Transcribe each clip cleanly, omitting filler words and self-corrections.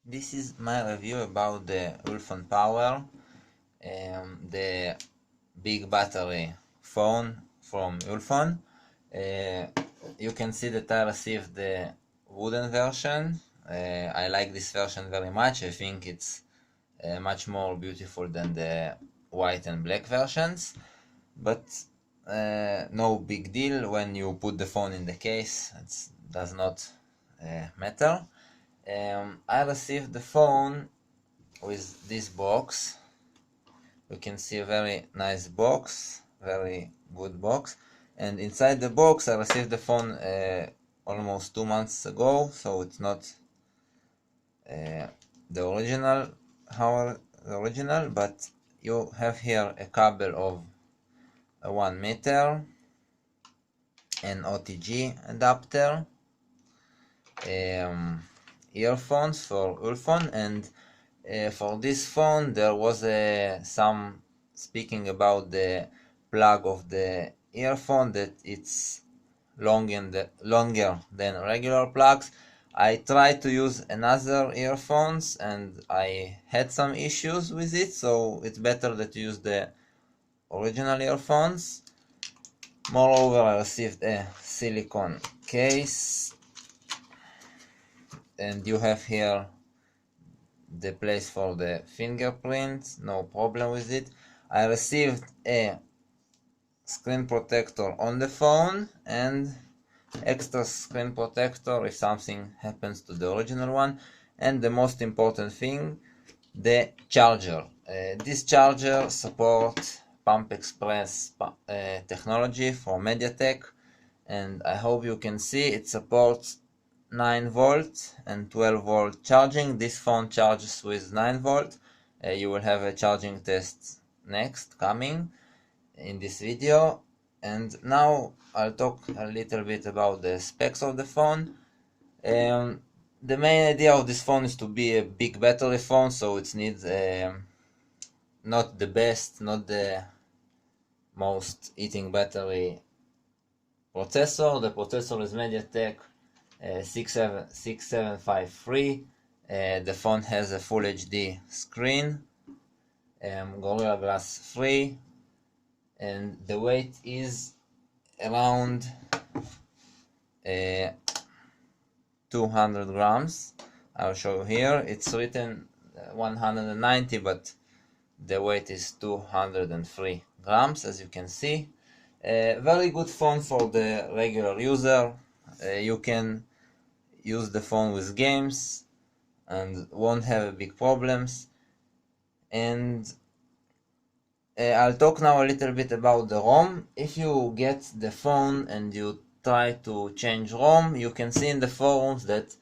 This is my review about the ulefone Power, the big battery phone from ulefone. You can see that I received the wooden version. I like this version very much. I think it's much more beautiful than the white and black versions, but no big deal. When you put the phone in the case, it does not matter. I received the phone with this box. You can see a very nice box, very good box, and inside the box I received the phone almost 2 months ago, so it's not the original, but you have here a cable of 1 meter, an OTG adapter, earphones for ulefone, and for this phone there was some speaking about the plug of the earphone, that it's longer than regular plugs. I tried to use another earphones and I had some issues with it, so it's better that you use the original earphones. Moreover, I received a silicone case, and you have here the place for the fingerprint, no problem with it. I received a screen protector on the phone and extra screen protector if something happens to the original one, and the most important thing, the charger. This charger supports Pump Express technology for MediaTek, and I hope you can see it supports 9 volt and 12 volt charging. This phone charges with 9 volt. You will have a charging test next coming in this video, and now I'll talk a little bit about the specs of the phone. The main idea of this phone is to be a big battery phone, so it needs not the best, not the most eating battery processor. The processor is MediaTek 6753. The phone has a Full HD screen, Gorilla Glass 3, and the weight is around 200 grams. I'll show you here. It's written 190, but the weight is 203 grams, as you can see. Very good phone for the regular user. You can use the phone with games and won't have big problems. And I'll talk now a little bit about the ROM. If you get the phone and you try to change ROM, you can see in the forums that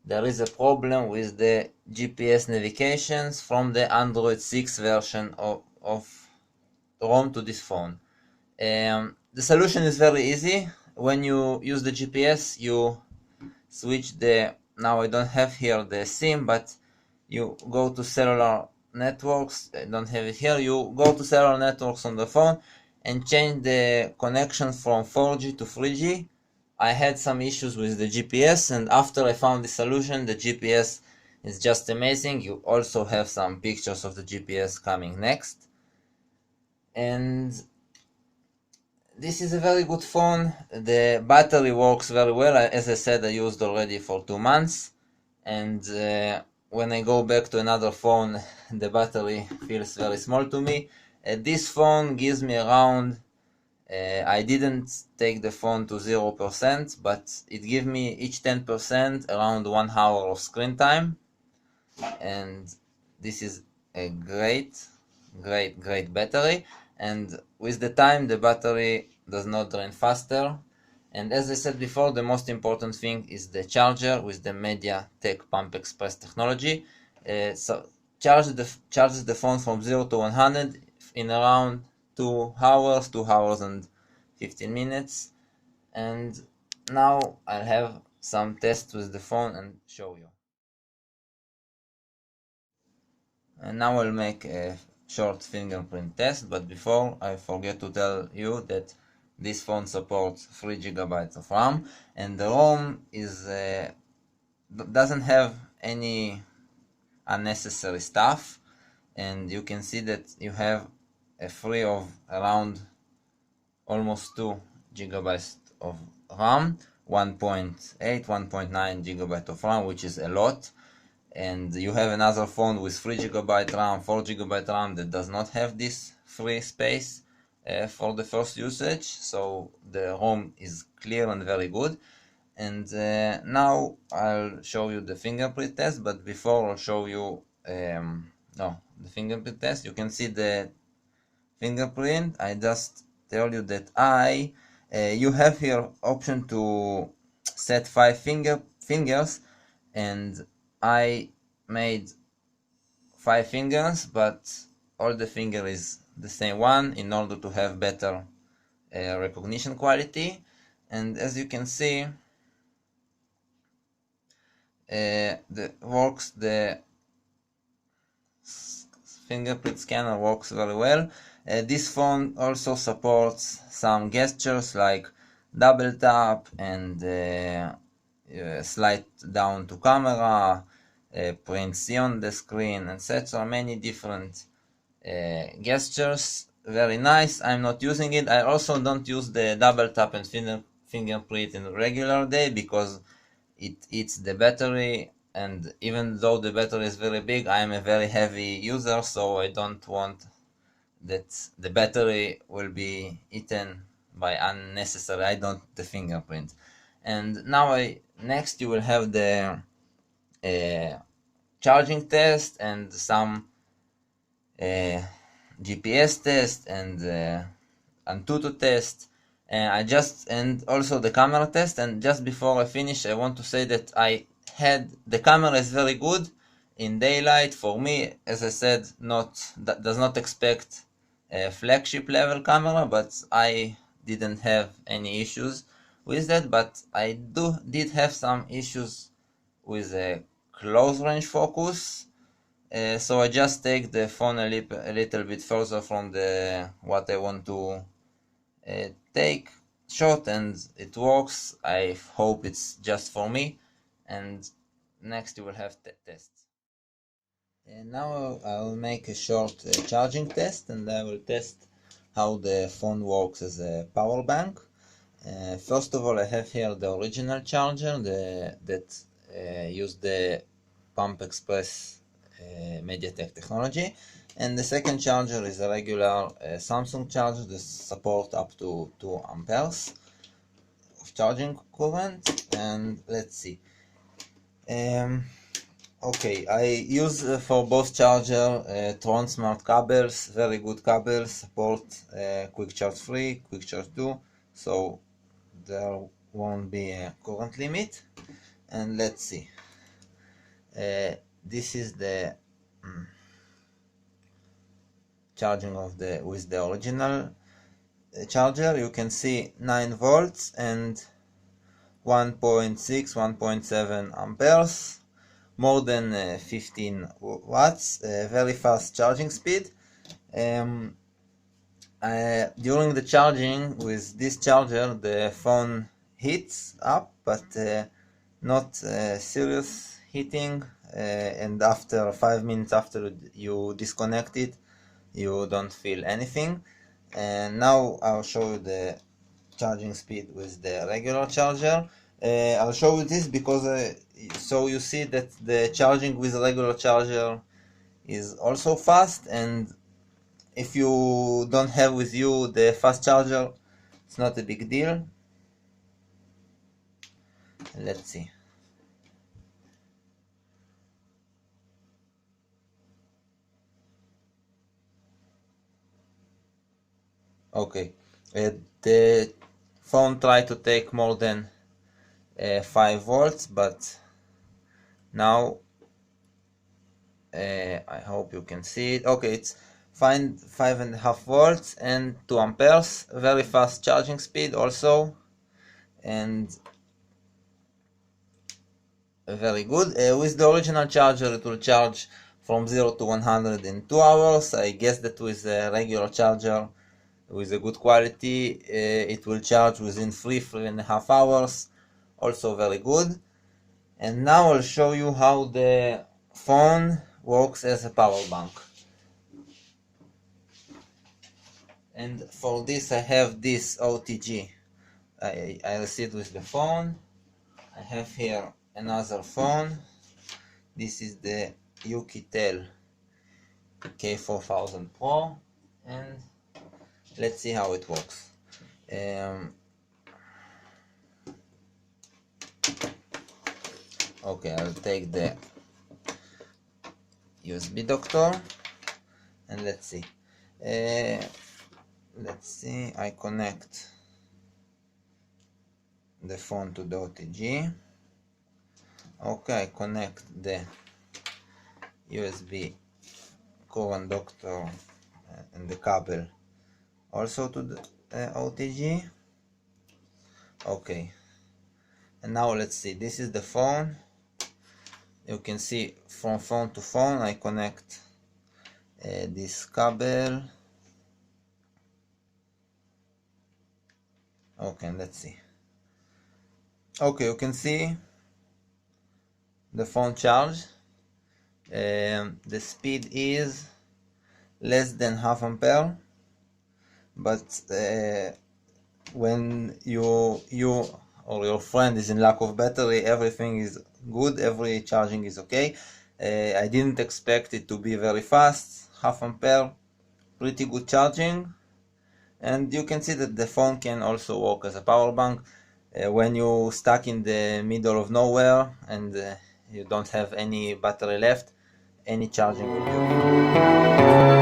there is a problem with the GPS navigations from the Android 6 version of ROM to this phone. The solution is very easy. When you use the GPS, you switch now I don't have here the SIM, but you go to cellular networks. I don't have it here. You go to cellular networks on the phone and change the connection from 4G to 3G. I had some issues with the GPS, and after I found the solution, the GPS is just amazing. You also have some pictures of the GPS coming next. And this is a very good phone. The battery works very well. As I said, I used already for 2 months, and when I go back to another phone, the battery feels very small to me. This phone gives me around, I didn't take the phone to 0%, but it gives me each 10% around 1 hour of screen time, and this is a great battery. And with the time, the battery does not drain faster. And as I said before, the most important thing is the charger with the MediaTek Pump Express technology. So charges the phone from 0 to 100 in around 2 hours and 15 minutes. And now I'll have some tests with the phone and show you. And now I'll make a short fingerprint test, but before I forget to tell you that this phone supports 3 GB of RAM, and the ROM is doesn't have any unnecessary stuff. And you can see that you have a free of around almost 2 gigabytes of RAM, 1.8, 1.9 gigabyte of RAM, which is a lot. And you have another phone with 3 gigabyte RAM, 4 gigabyte RAM that does not have this free space for the first usage. So the ROM is clear and very good. And now I'll show you the fingerprint test, but before I'll show you the fingerprint test, you can see the fingerprint. I just tell you that you have here option to set 5 fingers, and I made 5 fingers, but all the finger is the same one in order to have better recognition quality. And as you can see, the fingerprint scanner works very well. This phone also supports some gestures like double tap and slide down to camera, print C on the screen, etc. Many different gestures. Very nice. I'm not using it. I also don't use the double tap and fingerprint in a regular day because it eats the battery, and even though the battery is very big, I am a very heavy user, so I don't want that the battery will be eaten by unnecessary. I don't the fingerprint. And now next you will have the charging test and some GPS test and Antutu test. And also the camera test. And just before I finish, I want to say that the camera is very good in daylight. For me, as I said, does not expect a flagship level camera, but I didn't have any issues with that. But I did have some issues with a close range focus. So I just take the phone a little bit further from what I want to take shot, and it works. I hope it's just for me. And next you will have tests. And now I'll make a short charging test, and I will test how the phone works as a power bank. First of all, I have here the original charger that used the Pump Express MediaTek technology, and the second charger is a regular Samsung charger that supports up to 2 amperes of charging current. And let's see. Okay, I use for both charger Tron Smart cables, very good cables, support quick charge 3, quick charge 2, so there won't be a current limit. And let's see. This is the charging with the original charger. You can see 9 volts and 1.6, 1.7 amperes, more than 15 watts, very fast charging speed. During the charging with this charger, the phone heats up, but not serious heating, and after 5 minutes after you disconnect it, you don't feel anything. And now I'll show you the charging speed with the regular charger. I'll show you this because so you see that the charging with the regular charger is also fast, and if you don't have with you the fast charger, it's not a big deal. Let's see. Okay, the phone tried to take more than 5 volts, but now I hope you can see it. Okay, it's 5.5 volts and 2 amperes, very fast charging speed also, and very good. With the original charger, it will charge from 0 to 100 in 2 hours. I guess that with a regular charger with a good quality, it will charge within 3.5 hours, also very good. And now I'll show you how the phone works as a power bank. And for this I have this OTG. I received with the phone. I have here another phone. This is the Yukitel K4000 Pro, and let's see how it works. Okay, I'll take the USB doctor and let's see. I connect the phone to the OTG. Okay, I connect the USB current doctor and the cable also to the OTG. Okay, and now let's see. This is the phone. You can see from phone to phone I connect this cable. Okay, let's see. Okay, you can see the phone charge. The speed is less than half ampere, but when you or your friend is in lack of battery, everything is good, every charging is okay. I didn't expect it to be very fast. Half ampere, pretty good charging, and you can see that the phone can also work as a power bank when you're stuck in the middle of nowhere and you don't have any battery left. Any charging will be okay.